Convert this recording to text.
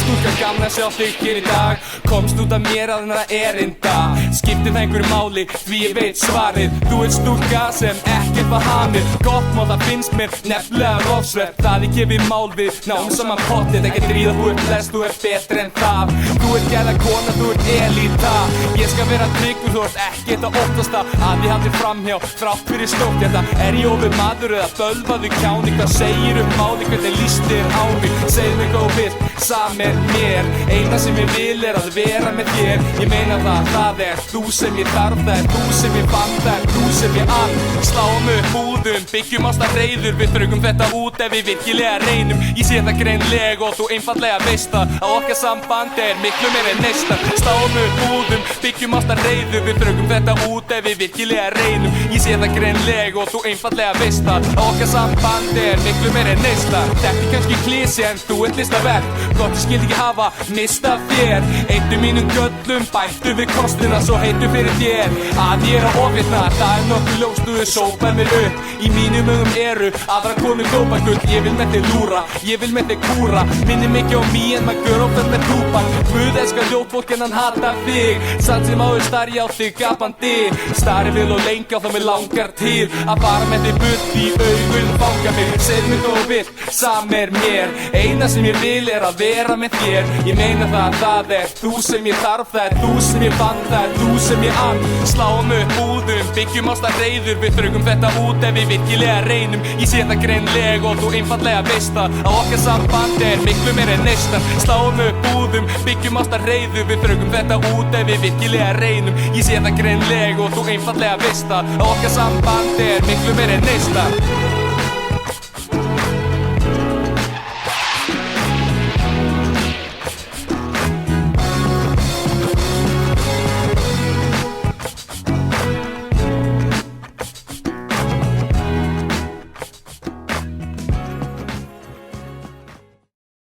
Stúlka, gaman að sjá þig hér í dag. Komst út af mér að hennar erinda. Skiptir það einhverju máli, því ég veit svarið. Þú ert stúlka sem ekkert var hamið. Gott mál það finnst mér nefnilega rofsverð. Það ég gefi mál við, náum saman pottið. Ekkert ríða, þú ert bless, þú ert betri en það. Þú ert gæla kona, þú ert elita. Ég skal vera tryggur, þú ert ekkert að óttast það að ég haldi framhjá, þrátt fyrir stótt. Er ég ofur maður eða bölvaðu kjáni? Hvað segir máli, hvernig líst þér á mig? Segð mig hvað þú vilt, með mér. Eina sem ég vil að vera með þér. Ég meina það er þú sem ég þarf. Það er þú sem ég fann, það er þú sem ég ann. Sláum upp húðum, byggjum ástað reyður. Við þröngum þetta út ef við virkilega reynum. Ég sé það greinlega og þú einfallega veist það að okkar samband er miklu meira en neista. Sláum upp húðum, byggjum ástað reyður. Við þröngum þetta út ef við virkilega reynum. Ég sé það greinlega og þú einfallega veist það að okkar samband er miklu meira en neista. Þetta er kannski klísi en þú ert listaverk. Gott ég skildi ekki hafa mistað þér. Eittu mínum göllum, bættu við kostina. Svo heitu fyrir þér að ég er að ofitna. Það er nokkuð ljóst, þú sópar mér upp. Í mínum augum eru aðra konur glópagull. Ég vil með þig lúra, ég vil með þig kúra. Minnir mikið á mig en maður gör oftar með Tupac. Guð elskar ljótfólk en hann hatar þig. Samt sem áður starri á þig gapandi. Starri vil og lengi á þá mig langar til að fara með þig burt í augun. Fanga mig, segð mig hvað þú vilt, með mér. Eina sem ég vil að vera með þér. Ég meina það er þú sem ég þarf. Það er þú sem ég fann, það er þú sem ég ann. Sláum upp húðum, byggjum ástað reyður. Við þröngum þetta út ef við virkilega reynum. Ég sé það greinlega og þú einfallega veist það að okkar samband er miklu meira en neista. Sláum upp húðum, byggjum ástað reyður. Við þröngum þetta út ef við virkilega reynum. Ég sé það greinlega og þú einfallega veist það að okkar samband er miklu meira en neista.